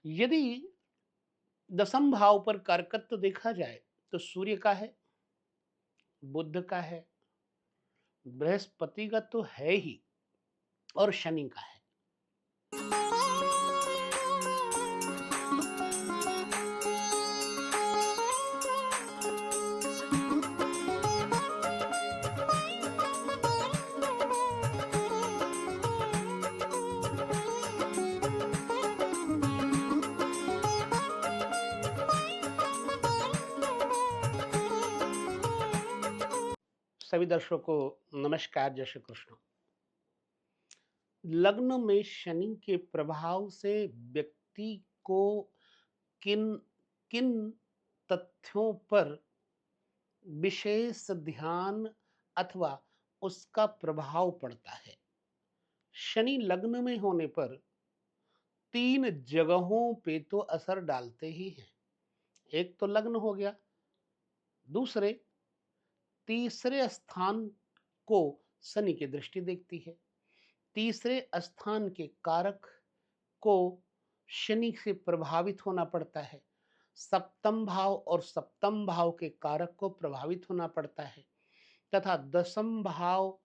यदि दसम भाव पर कारकत्व देखा जाए तो सूर्य का है, बुध का है, बृहस्पति का तो है ही और शनि का है। सभी दर्शकों को नमस्कार, जय श्री कृष्ण। लग्न में शनि के प्रभाव से व्यक्ति को किन किन तथ्यों पर विशेष ध्यान अथवा उसका प्रभाव पड़ता है। शनि लग्न में होने पर तीन जगहों पे तो असर डालते ही हैं। एक तो लग्न हो गया, दूसरे तीसरे स्थान को शनि की दृष्टि देखती है, तीसरे स्थान के कारक को शनि से प्रभावित होना पड़ता है, सप्तम भाव और सप्तम भाव के कारक को प्रभावित होना पड़ता है, तथा दसम भाव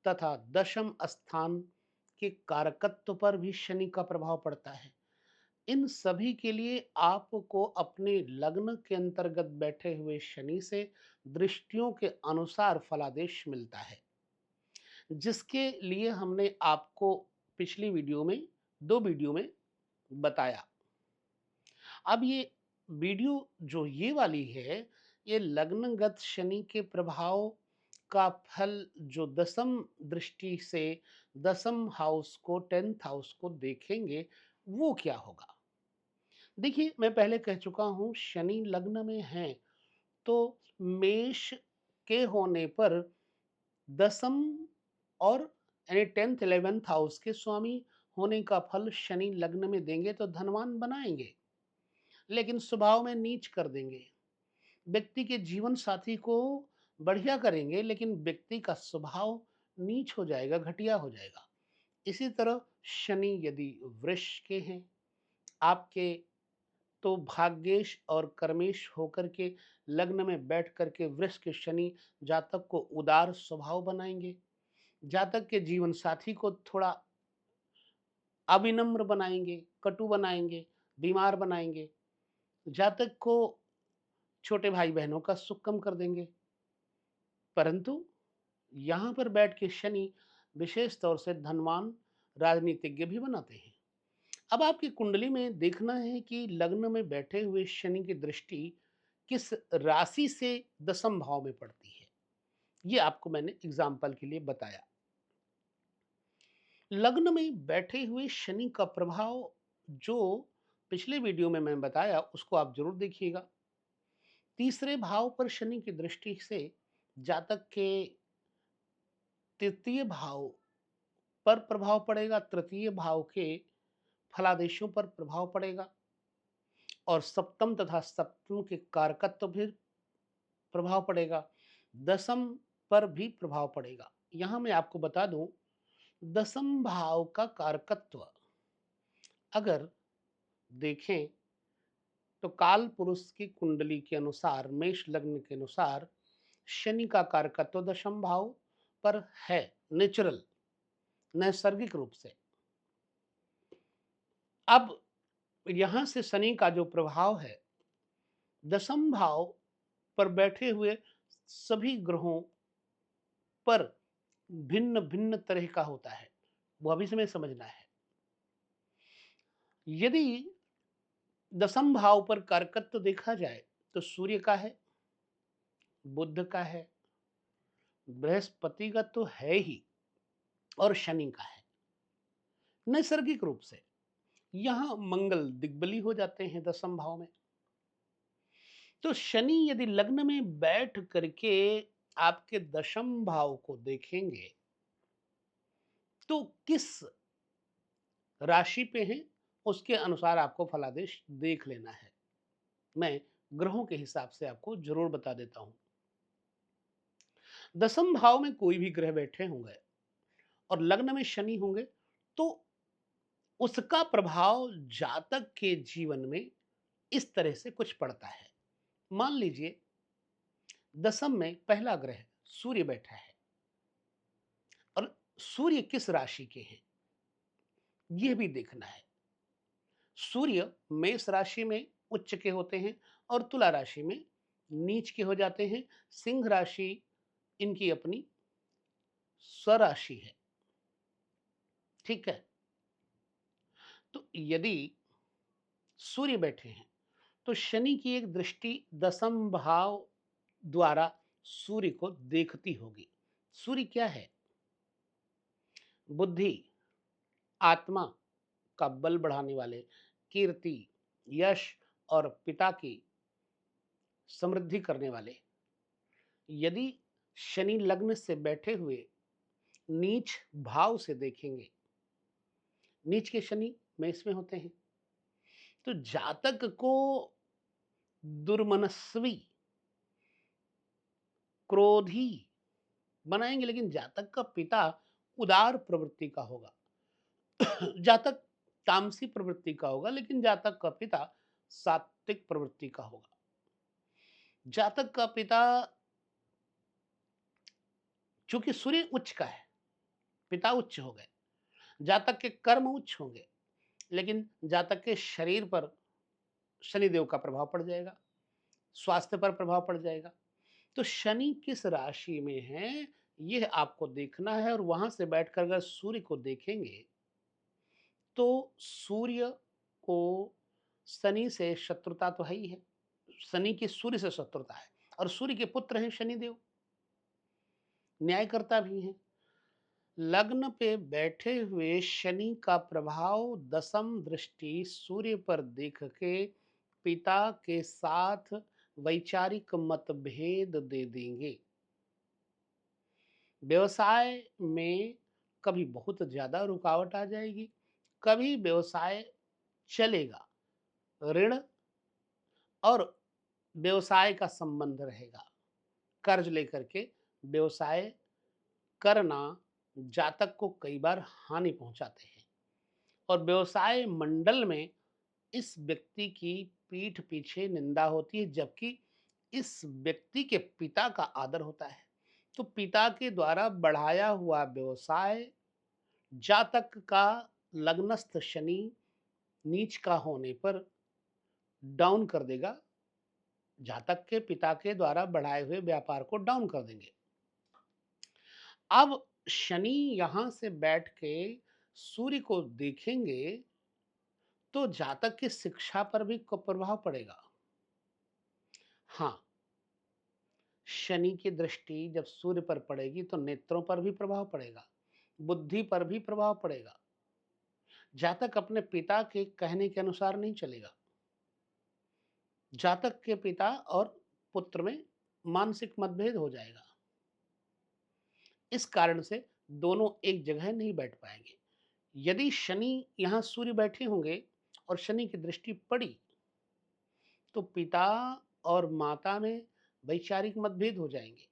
तथा दशम स्थान के कारकत्व पर भी शनि का प्रभाव पड़ता है। इन सभी के लिए आपको अपने लग्न के अंतर्गत बैठे हुए शनि से दृष्टियों के अनुसार फलादेश मिलता है, जिसके लिए हमने आपको पिछली वीडियो में, दो वीडियो में बताया। अब ये वीडियो जो ये वाली है, ये लग्नगत शनि के प्रभाव का फल जो दसम दृष्टि से दसम हाउस को, 10th हाउस को देखेंगे, वो क्या होगा। देखिए, मैं पहले कह चुका हूँ, शनि लग्न में है तो मेष के होने पर दसम और यानी 10th 11th हाउस के स्वामी होने का फल शनि लग्न में देंगे तो धनवान बनाएंगे, लेकिन स्वभाव में नीच कर देंगे। व्यक्ति के जीवन साथी को बढ़िया करेंगे, लेकिन व्यक्ति का स्वभाव नीच हो जाएगा, घटिया हो जाएगा। इसी तरह शनि यदि वृष के हैं आपके, तो भाग्येश और कर्मेश होकर के लग्न में बैठ करके वृष के शनि जातक को उदार स्वभाव बनाएंगे, जातक के जीवन साथी को थोड़ा अविनम्र बनाएंगे, कटु बनाएंगे, बीमार बनाएंगे, जातक को छोटे भाई बहनों का सुख कम कर देंगे। परंतु यहाँ पर बैठ के शनि विशेष तौर से धनवान राजनीतिज्ञ भी बनाते हैं। अब आपकी कुंडली में देखना है कि लग्न में बैठे हुए शनि की दृष्टि किस राशि से दसम भाव में पड़ती है। ये आपको मैंने एग्जाम्पल के लिए बताया। लग्न में बैठे हुए शनि का प्रभाव जो पिछले वीडियो में मैं बताया, उसको आप जरूर देखिएगा। तीसरे भाव पर शनि की दृष्टि से जातक के तृतीय भाव पर प्रभाव पड़ेगा, तृतीय भाव के फलादेशों पर प्रभाव पड़ेगा, और सप्तम तथा सप्तम के कारकत्व भी प्रभाव पड़ेगा, दसम पर भी प्रभाव पड़ेगा। यहां मैं आपको बता दूं, दसम भाव का कारकत्व अगर देखें तो काल पुरुष की कुंडली के अनुसार, मेष लग्न के अनुसार शनि का कारकत्व दशम भाव पर है, नेचुरल, नैसर्गिक रूप से। अब यहां से शनि का जो प्रभाव है दसम भाव पर बैठे हुए सभी ग्रहों पर भिन्न भिन्न तरह का होता है, वो अभी से समझना है। यदि दसम भाव पर कारकत्व देखा जाए तो सूर्य का है, बुध का है, बृहस्पति का तो है ही और शनि का है। नैसर्गिक रूप से यहां मंगल दिग्बली हो जाते हैं दसम भाव में। तो शनि यदि लग्न में बैठ करके आपके दशम भाव को देखेंगे तो किस राशि पे हैं, उसके अनुसार आपको फलादेश देख लेना है। मैं ग्रहों के हिसाब से आपको जरूर बता देता हूं। दसम भाव में कोई भी ग्रह बैठे होंगे और लग्न में शनि होंगे तो उसका प्रभाव जातक के जीवन में इस तरह से कुछ पड़ता है। मान लीजिए दशम में पहला ग्रह सूर्य बैठा है और सूर्य किस राशि के हैं, यह भी देखना है। सूर्य मेष राशि में उच्च के होते हैं और तुला राशि में नीच के हो जाते हैं। सिंह राशि इनकी अपनी स्वराशि है। ठीक है। तो यदि सूर्य बैठे हैं तो शनि की एक दृष्टि दसम भाव द्वारा सूर्य को देखती होगी। सूर्य क्या है? बुद्धि, आत्मा का बल बढ़ाने वाले, कीर्ति, यश और पिता की समृद्धि करने वाले। यदि शनि लग्न से बैठे हुए नीच भाव से देखेंगे, नीच के शनि मेष में होते हैं, तो जातक को दुर्मनस्वी, क्रोधी बनाएंगे, लेकिन जातक का पिता उदार प्रवृत्ति का होगा। जातक तामसी प्रवृत्ति का होगा, लेकिन जातक का पिता सात्विक प्रवृत्ति का होगा। जातक का पिता, चूंकि सूर्य उच्च का है, पिता उच्च हो गए, जातक के कर्म उच्च होंगे, लेकिन जातक के शरीर पर शनिदेव का प्रभाव पड़ जाएगा, स्वास्थ्य पर प्रभाव पड़ जाएगा। तो शनि किस राशि में है, यह आपको देखना है। और वहां से बैठकर अगर सूर्य को देखेंगे तो सूर्य को शनि से शत्रुता तो है ही है। शनि की सूर्य से शत्रुता है और सूर्य के पुत्र हैं शनिदेव, न्यायकर्ता भी हैं। लग्न पे बैठे हुए शनि का प्रभाव दसम दृष्टि सूर्य पर देख के पिता के साथ वैचारिक मतभेद दे देंगे। व्यवसाय में कभी बहुत ज्यादा रुकावट आ जाएगी, कभी व्यवसाय चलेगा, ऋण और व्यवसाय का संबंध रहेगा। कर्ज लेकर के व्यवसाय करना जातक को कई बार हानि पहुंचाते हैं और व्यवसाय मंडल में इस व्यक्ति की पीठ पीछे निंदा होती है, जबकि इस व्यक्ति के पिता का आदर होता है। तो पिता के द्वारा बढ़ाया हुआ व्यवसाय जातक का लग्नस्थ शनि नीच का होने पर डाउन कर देगा, जातक के पिता के द्वारा बढ़ाए हुए व्यापार को डाउन कर देंगे। अब शनि यहां से बैठ के सूर्य को देखेंगे तो जातक की शिक्षा पर भी प्रभाव पड़ेगा। हाँ, शनि की दृष्टि जब सूर्य पर पड़ेगी तो नेत्रों पर भी प्रभाव पड़ेगा, बुद्धि पर भी प्रभाव पड़ेगा। जातक अपने पिता के कहने के अनुसार नहीं चलेगा। जातक के पिता और पुत्र में मानसिक मतभेद हो जाएगा। इस कारण से दोनों एक जगह नहीं बैठ पाएंगे। यदि शनि यहां सूर्य बैठे होंगे और शनि की दृष्टि पड़ी तो पिता और माता में वैचारिक मतभेद हो जाएंगे।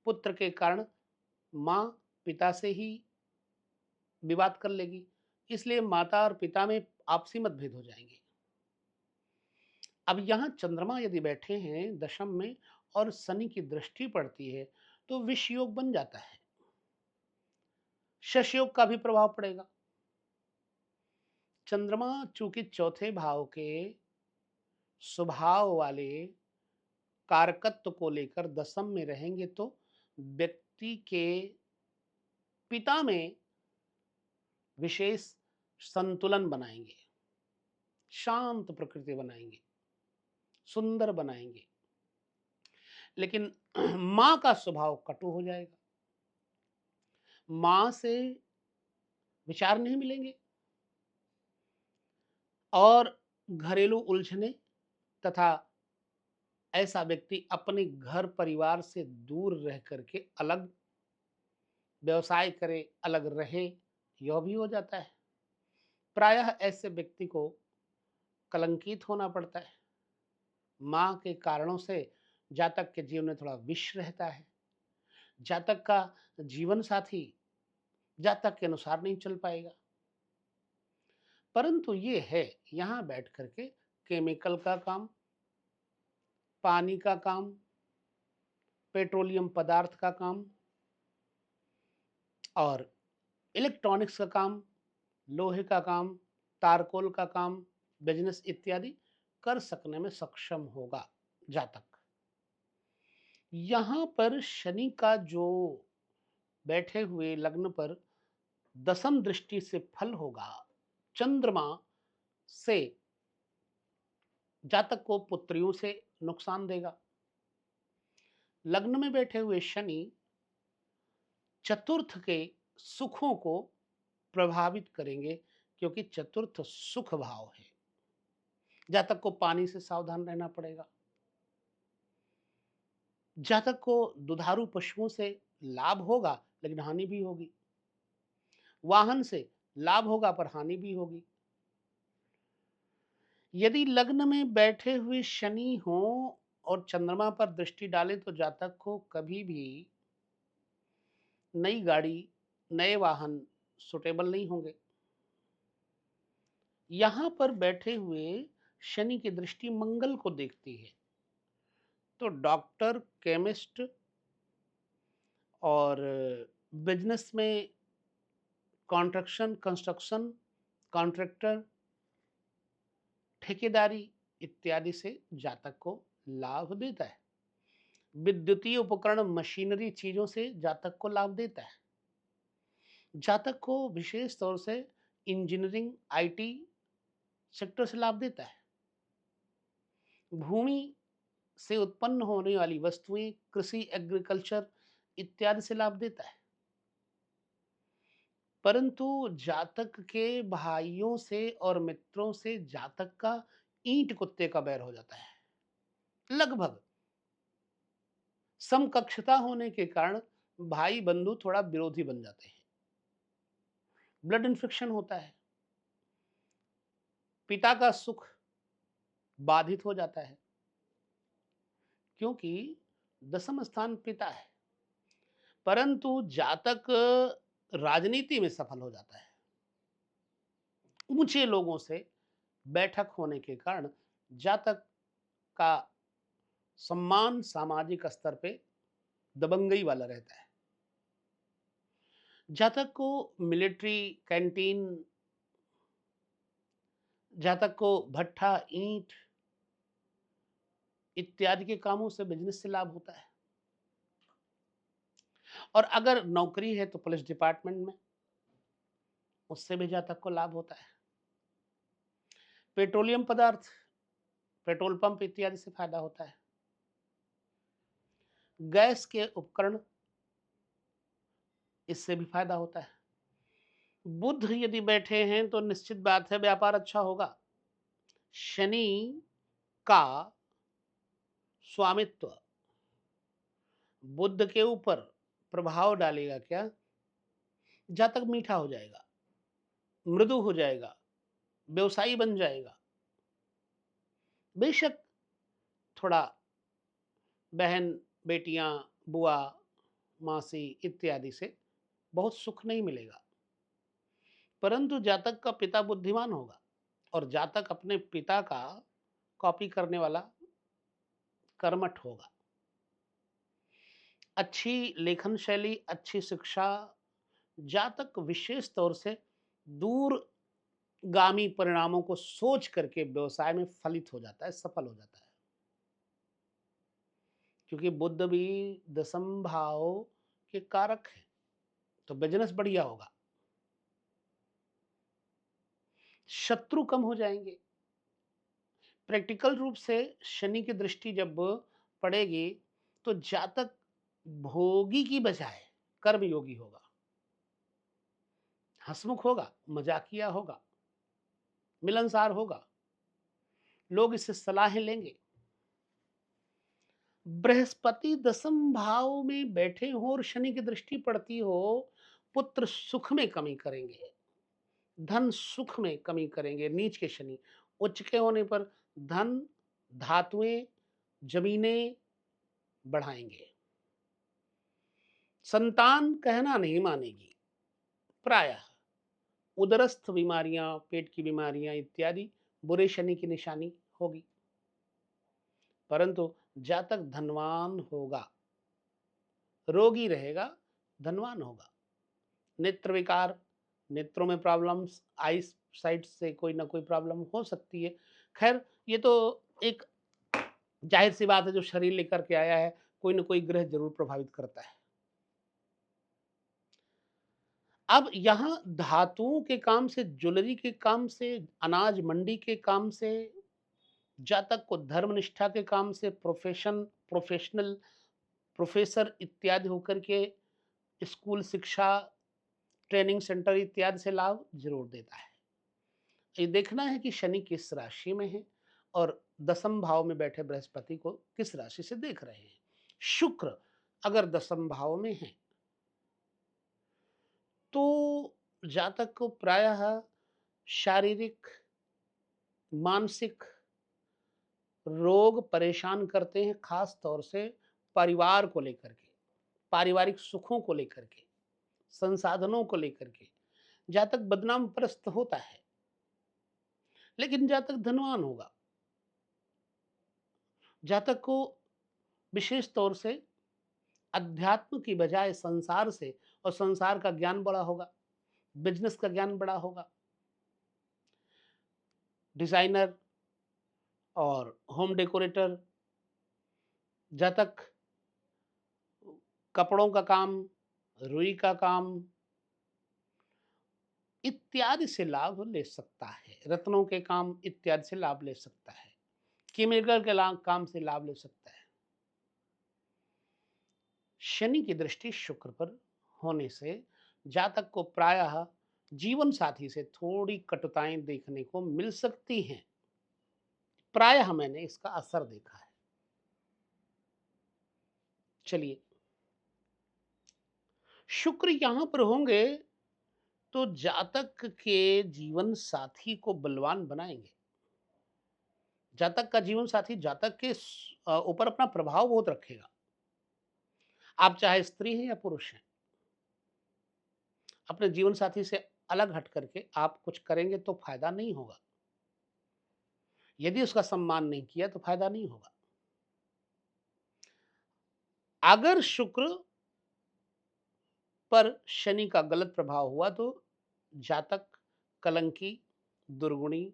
पुत्र के कारण माँ पिता से ही विवाद कर लेगी, इसलिए माता और पिता में आपसी मतभेद हो जाएंगे। अब यहाँ चंद्रमा यदि बैठे हैं दशम में और शनि की दृष्टि पड़ती है तो विष योग बन जाता है, शश योग का भी प्रभाव पड़ेगा। चंद्रमा चूंकि चौथे भाव के स्वभाव वाले कारकत्व को लेकर दशम में रहेंगे तो व्यक्ति के पिता में विशेष संतुलन बनाएंगे, शांत प्रकृति बनाएंगे, सुंदर बनाएंगे। लेकिन मां का स्वभाव कटु हो जाएगा, मां से विचार नहीं मिलेंगे और घरेलू उलझने तथा ऐसा व्यक्ति अपने घर परिवार से दूर रह करके अलग व्यवसाय करे, अलग रहे, यह भी हो जाता है। प्रायः ऐसे व्यक्ति को कलंकित होना पड़ता है। मां के कारणों से जातक के जीवन में थोड़ा विष रहता है। जातक का जीवन साथी जातक के अनुसार नहीं चल पाएगा। परंतु ये है यहाँ बैठ करके केमिकल का काम, पानी का काम, पेट्रोलियम पदार्थ का काम और इलेक्ट्रॉनिक्स का काम, लोहे का काम, तारकोल का काम, बिजनेस इत्यादि कर सकने में सक्षम होगा जातक। यहाँ पर शनि का जो बैठे हुए लग्न पर दसम दृष्टि से फल होगा, चंद्रमा से जातक को पुत्रियों से नुकसान देगा। लग्न में बैठे हुए शनि चतुर्थ के सुखों को प्रभावित करेंगे, क्योंकि चतुर्थ सुख भाव है। जातक को पानी से सावधान रहना पड़ेगा। जातक को दुधारू पशुओं से लाभ होगा, लेकिन हानि भी होगी। वाहन से लाभ होगा पर हानि भी होगी। यदि लग्न में बैठे हुए शनि हो और चंद्रमा पर दृष्टि डाले तो जातक को कभी भी नई गाड़ी, नए वाहन सुटेबल नहीं होंगे। यहां पर बैठे हुए शनि की दृष्टि मंगल को देखती है, तो डॉक्टर, केमिस्ट और बिजनेस में कॉन्ट्रैक्शन, कंस्ट्रक्शन, कॉन्ट्रैक्टर, ठेकेदारी इत्यादि से जातक को लाभ देता है। विद्युतीय उपकरण, मशीनरी चीजों से जातक को लाभ देता है। जातक को विशेष तौर से इंजीनियरिंग, आईटी सेक्टर से लाभ देता है। भूमि से उत्पन्न होने वाली वस्तुएं, कृषि, एग्रीकल्चर इत्यादि से लाभ देता है। परंतु जातक के भाइयों से और मित्रों से जातक का ईंट कुत्ते का बैर हो जाता है। लगभग समकक्षता होने के कारण भाई बंधु थोड़ा विरोधी बन जाते हैं। ब्लड इन्फेक्शन होता है। पिता का सुख बाधित हो जाता है, क्योंकि दसम स्थान पिता है। परंतु जातक राजनीति में सफल हो जाता है। ऊंचे लोगों से बैठक होने के कारण जातक का सम्मान सामाजिक स्तर पे दबंगई वाला रहता है। जातक को मिलिट्री, कैंटीन, जातक को भट्ठा, ईंट इत्यादि के कामों से, बिजनेस से लाभ होता है। और अगर नौकरी है तो पुलिस डिपार्टमेंट में, उससे भी जातक को लाभ होता है। पेट्रोलियम पदार्थ, पेट्रोल पंप इत्यादि से फायदा होता है। गैस के उपकरण, इससे भी फायदा होता है। बुध यदि बैठे हैं तो निश्चित बात है व्यापार अच्छा होगा। शनि का स्वामित्व बुध के ऊपर प्रभाव डालेगा क्या? जातक मीठा हो जाएगा, मृदु हो जाएगा, व्यवसायी बन जाएगा। बेशक थोड़ा बहन, बेटियां, बुआ, मासी इत्यादि से बहुत सुख नहीं मिलेगा। परंतु जातक का पिता बुद्धिमान होगा और जातक अपने पिता का कॉपी करने वाला कर्मठ होगा। अच्छी लेखन शैली, अच्छी शिक्षा, जातक विशेष तौर से दूरगामी परिणामों को सोच करके व्यवसाय में फलित हो जाता है, सफल हो जाता है। क्योंकि बुध भी दसम भाव के कारक है, तो बिजनेस बढ़िया होगा। शत्रु कम हो जाएंगे। प्रैक्टिकल रूप से शनि की दृष्टि जब पड़ेगी तो जातक भोगी की बजाय कर्मयोगी होगा, हंसमुख होगा, मजाकिया होगा, मिलनसार होगा। लोग इससे सलाहें लेंगे। बृहस्पति दसम भाव में बैठे हो और शनि की दृष्टि पड़ती हो, पुत्र सुख में कमी करेंगे, धन सुख में कमी करेंगे। नीच के शनि, उच्च के होने पर धन, धातुएं, जमीनें बढ़ाएंगे। संतान कहना नहीं मानेगी, प्रायः उदरस्थ बीमारियां, पेट की बीमारियां इत्यादि बुरे शनि की निशानी होगी। परंतु जातक धनवान होगा, रोगी रहेगा, धनवान होगा। नेत्र विकार, नेत्रों में प्रॉब्लम्स, आइस साइड से कोई ना कोई प्रॉब्लम हो सकती है। खैर, ये तो एक जाहिर सी बात है, जो शरीर लेकर के आया है, कोई ना कोई ग्रह जरूर प्रभावित करता है। अब यहाँ धातुओं के काम से, ज्वेलरी के काम से, अनाज मंडी के काम से, जातक को धर्मनिष्ठा के काम से, प्रोफेशनल, प्रोफेसर इत्यादि होकर के स्कूल शिक्षा, ट्रेनिंग सेंटर इत्यादि से लाभ जरूर देता है। ये देखना है कि शनि किस राशि में है और दसम भाव में बैठे बृहस्पति को किस राशि से देख रहे हैं। शुक्र अगर दसम भाव में है तो जातक को प्रायः शारीरिक, मानसिक रोग परेशान करते हैं, खास तौर से परिवार को लेकर के, पारिवारिक सुखों को लेकर के, संसाधनों को लेकर के जातक बदनाम प्रस्त होता है। लेकिन जातक धनवान होगा। जातक को विशेष तौर से अध्यात्म की बजाय संसार से और संसार का ज्ञान बड़ा होगा, बिजनेस का ज्ञान बड़ा होगा। डिजाइनर और होम डेकोरेटर, जातक कपड़ों का काम, रुई का काम इत्यादि से लाभ ले सकता है। रत्नों के काम इत्यादि से लाभ ले सकता है। केमिकल के काम से लाभ ले सकता है। शनि की दृष्टि शुक्र पर होने से जातक को प्रायः जीवन साथी से थोड़ी कटुताएं देखने को मिल सकती हैं। प्रायः मैंने इसका असर देखा है। चलिए, शुक्र यहां पर होंगे तो जातक के जीवन साथी को बलवान बनाएंगे। जातक का जीवन साथी जातक के ऊपर अपना प्रभाव बहुत रखेगा। आप चाहे स्त्री हैं या पुरुष हैं, अपने जीवन साथी से अलग हट करके आप कुछ करेंगे तो फायदा नहीं होगा। यदि उसका सम्मान नहीं किया तो फायदा नहीं होगा। अगर शुक्र पर शनि का गलत प्रभाव हुआ तो जातक कलंकी, दुर्गुणी,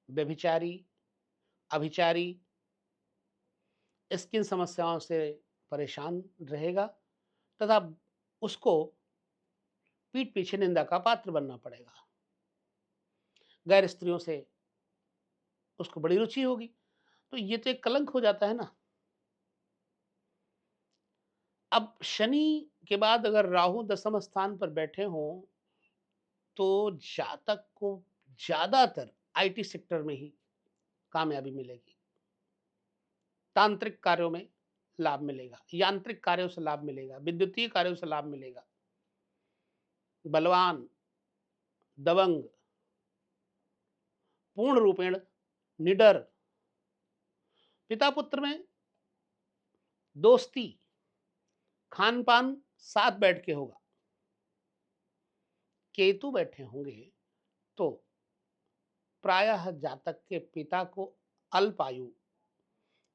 व्यभिचारी, अभिचारी, स्किन समस्याओं से परेशान रहेगा तथा उसको पीठ पीछे निंदा का पात्र बनना पड़ेगा। गैर स्त्रियों से उसको बड़ी रुचि होगी, तो ये तो एक कलंक हो जाता है ना। अब शनि के बाद अगर राहु दसम स्थान पर बैठे हों तो जातक को ज्यादातर आईटी सेक्टर में ही कामयाबी मिलेगी। तांत्रिक कार्यों में लाभ मिलेगा, यांत्रिक कार्यों से लाभ मिलेगा, विद्युतीय कार्यों से लाभ मिलेगा। बलवान, दबंग, पूर्ण रूपेण निडर, पिता पुत्र में दोस्ती, खान पान साथ बैठ के होगा। केतु बैठे होंगे तो प्रायः जातक के पिता को अल्पायु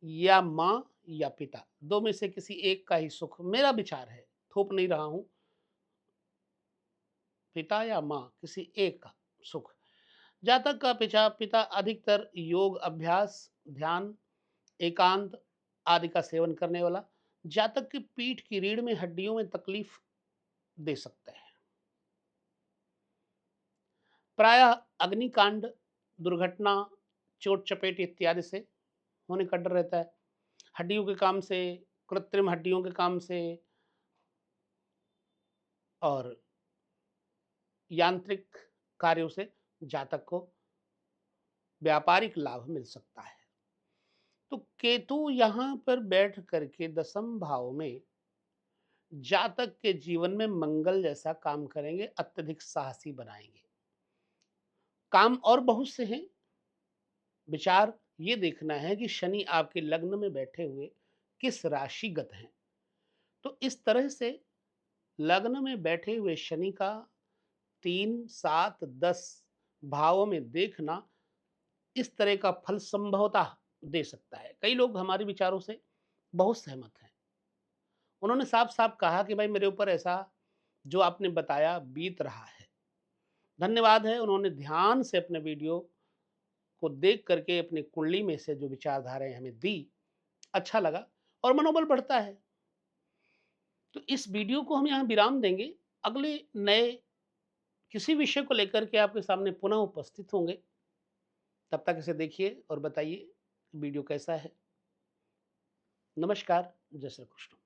या मां या पिता, दो में से किसी एक का ही सुख, मेरा विचार है, थोप नहीं रहा हूं, पिता या मां किसी एक का सुख। जातक का पिता पिता अधिकतर योग अभ्यास, ध्यान, एकांत आदि का सेवन करने वाला, जातक की पीठ की रीढ़ में हड्डियों में तकलीफ दे सकता है। प्रायः अग्निकांड, दुर्घटना, चोट चपेट इत्यादि से होने का डर रहता है। हड्डियों के काम से, कृत्रिम हड्डियों के काम से और यांत्रिक कार्यों से जातक को व्यापारिक लाभ मिल सकता है। तो केतु यहां पर बैठ करके दसम भाव में जातक के जीवन में मंगल जैसा काम करेंगे, अत्यधिक साहसी बनाएंगे। काम और बहुत से हैं। विचार ये देखना है कि शनि आपके लग्न में बैठे हुए किस राशिगत हैं। तो इस तरह से लग्न में बैठे हुए शनि का 3, 7, 10 भावों में देखना इस तरह का फल संभवतः दे सकता है। कई लोग हमारे विचारों से बहुत सहमत हैं। उन्होंने साफ-साफ कहा कि भाई मेरे ऊपर ऐसा जो आपने बताया बीत रहा है। धन्यवाद है उन्होंने ध्यान से अपने वीडियो को देख करके अपनी कुंडली में से जो विचारधाराएँ हमें दी, अच्छा लगा और मनोबल बढ़ता है। तो इस वीडियो को हम यहाँ विराम देंगे। अगले नए किसी विषय को लेकर के आपके सामने पुनः उपस्थित होंगे। तब तक इसे देखिए और बताइए वीडियो कैसा है। नमस्कार, जय श्री कृष्ण।